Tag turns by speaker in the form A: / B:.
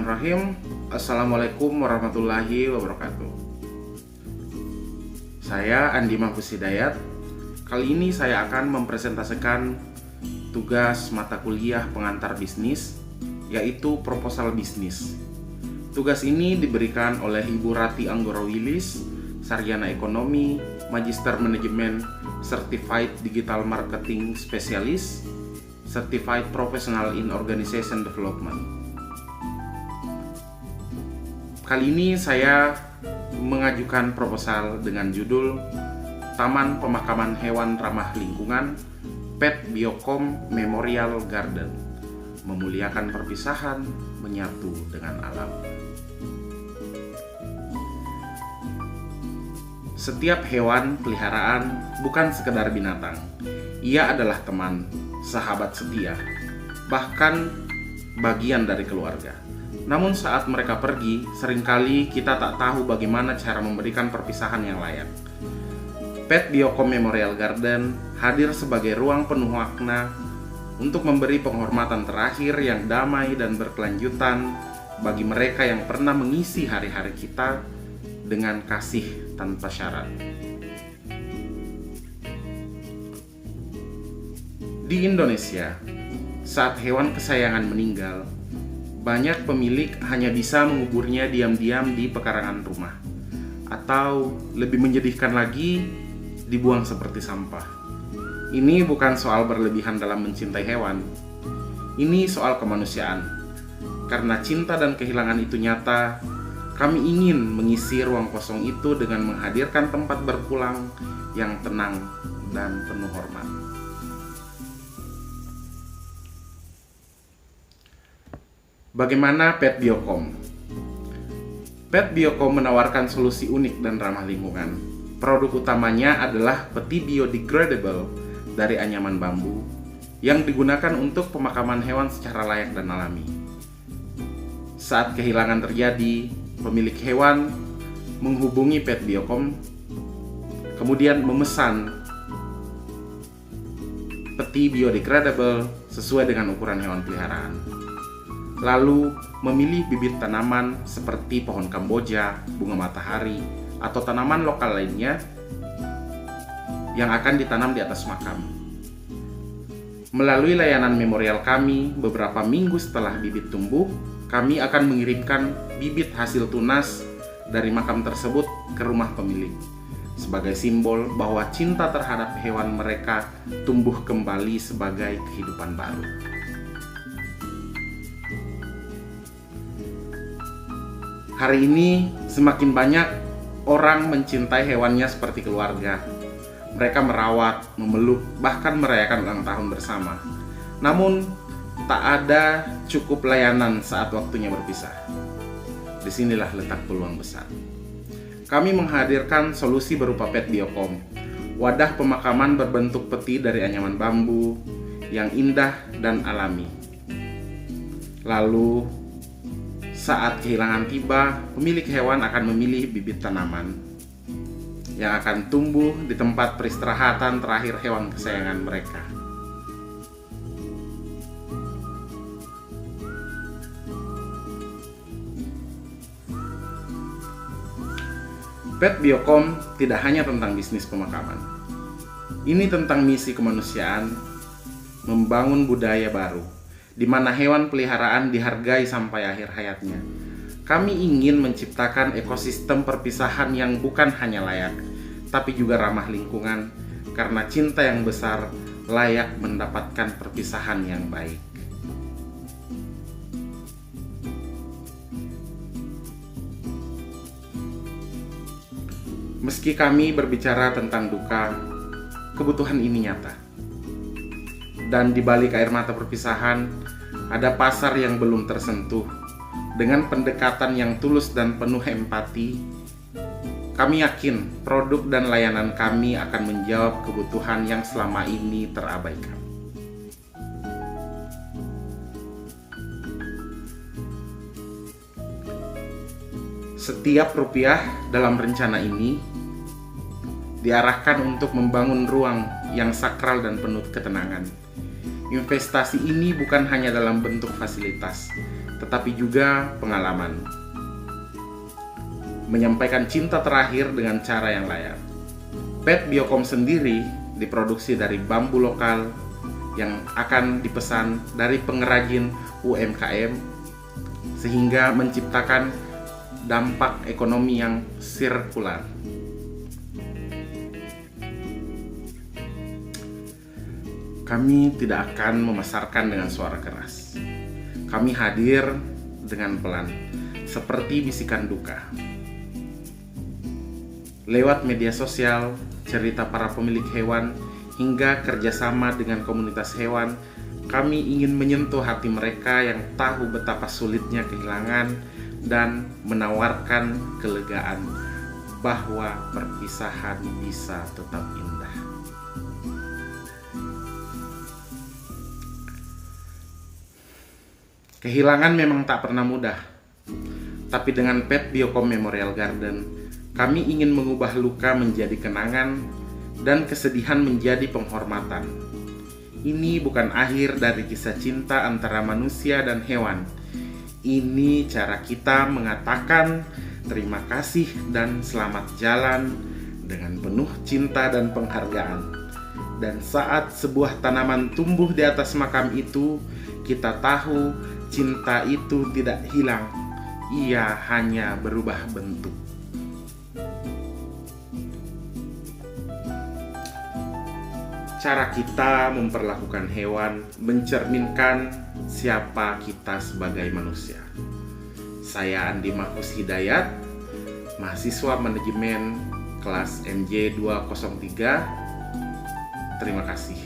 A: Bismillahirrahmanirrahim. Assalamualaikum warahmatullahi wabarakatuh. Saya Andi Mahfuz Hidayat. Kali ini saya akan mempresentasikan tugas mata kuliah pengantar bisnis, yaitu proposal bisnis. Tugas ini diberikan oleh Ibu Rati Anggoro-Wilis, Sarjana Ekonomi, Magister Manajemen, Certified Digital Marketing Specialist, Certified Professional in Organization Development. Kali ini saya mengajukan proposal dengan judul Taman Pemakaman Hewan Ramah Lingkungan Pet Biokom Memorial Garden, memuliakan perpisahan, menyatu dengan alam. Setiap hewan peliharaan bukan sekedar binatang. Ia adalah teman, sahabat setia, bahkan bagian dari keluarga. Namun saat mereka pergi, seringkali kita tak tahu bagaimana cara memberikan perpisahan yang layak. Pet Biokom Memorial Garden hadir sebagai ruang penuh makna untuk memberi penghormatan terakhir yang damai dan berkelanjutan bagi mereka yang pernah mengisi hari-hari kita dengan kasih tanpa syarat. Di Indonesia, saat hewan kesayangan meninggal, banyak pemilik hanya bisa menguburnya diam-diam di pekarangan rumah, atau lebih menyedihkan lagi, dibuang seperti sampah. Ini bukan soal berlebihan dalam mencintai hewan. Ini soal kemanusiaan. Karena cinta dan kehilangan itu nyata, kami ingin mengisi ruang kosong itu dengan menghadirkan tempat berpulang yang tenang dan penuh hormat. Bagaimana Pet Biokom? Pet Biokom menawarkan solusi unik dan ramah lingkungan. Produk utamanya adalah peti biodegradable dari anyaman bambu yang digunakan untuk pemakaman hewan secara layak dan alami. Saat kehilangan terjadi, pemilik hewan menghubungi Pet Biokom, kemudian memesan peti biodegradable sesuai dengan ukuran hewan peliharaan. Lalu memilih bibit tanaman seperti pohon Kamboja, bunga matahari, atau tanaman lokal lainnya yang akan ditanam di atas makam. Melalui layanan memorial kami, beberapa minggu setelah bibit tumbuh, kami akan mengirimkan bibit hasil tunas dari makam tersebut ke rumah pemilik sebagai simbol bahwa cinta terhadap hewan mereka tumbuh kembali sebagai kehidupan baru. Hari ini semakin banyak orang mencintai hewannya seperti keluarga. Mereka merawat, memeluk, bahkan merayakan ulang tahun bersama. Namun, tak ada cukup layanan saat waktunya berpisah. Disinilah letak peluang besar. Kami menghadirkan solusi berupa Pet Biokom, wadah pemakaman berbentuk peti dari anyaman bambu yang indah dan alami. Lalu, saat kehilangan tiba, pemilik hewan akan memilih bibit tanaman yang akan tumbuh di tempat peristirahatan terakhir hewan kesayangan mereka. Pet Biokom tidak hanya tentang bisnis pemakaman. Ini tentang misi kemanusiaan, membangun budaya baru, di mana hewan peliharaan dihargai sampai akhir hayatnya. Kami ingin menciptakan ekosistem perpisahan yang bukan hanya layak, tapi juga ramah lingkungan, karena cinta yang besar layak mendapatkan perpisahan yang baik. Meski kami berbicara tentang duka, kebutuhan ini nyata. Dan di balik air mata perpisahan, ada pasar yang belum tersentuh. Dengan pendekatan yang tulus dan penuh empati, kami yakin produk dan layanan kami akan menjawab kebutuhan yang selama ini terabaikan. Setiap rupiah dalam rencana ini diarahkan untuk membangun ruang yang sakral dan penuh ketenangan. Investasi ini bukan hanya dalam bentuk fasilitas, tetapi juga pengalaman. Menyampaikan cinta terakhir dengan cara yang layak. PET Biokom sendiri diproduksi dari bambu lokal yang akan dipesan dari pengrajin UMKM sehingga menciptakan dampak ekonomi yang sirkular. Kami tidak akan memasarkan dengan suara keras. Kami hadir dengan pelan, seperti bisikan duka. Lewat media sosial, cerita para pemilik hewan, hingga kerjasama dengan komunitas hewan, kami ingin menyentuh hati mereka yang tahu betapa sulitnya kehilangan dan menawarkan kelegaan bahwa perpisahan bisa tetap indah. Kehilangan memang tak pernah mudah, tapi dengan PET Biokom Memorial Garden, kami ingin mengubah luka menjadi kenangan dan kesedihan menjadi penghormatan. Ini bukan akhir dari kisah cinta antara manusia dan hewan. Ini cara kita mengatakan terima kasih dan selamat jalan dengan penuh cinta dan penghargaan. Dan saat sebuah tanaman tumbuh di atas makam itu, kita tahu cinta itu tidak hilang, ia hanya berubah bentuk. Cara kita memperlakukan hewan mencerminkan siapa kita sebagai manusia. Saya Andi Mahfuz Hidayat, mahasiswa manajemen kelas MJ 203. Terima kasih.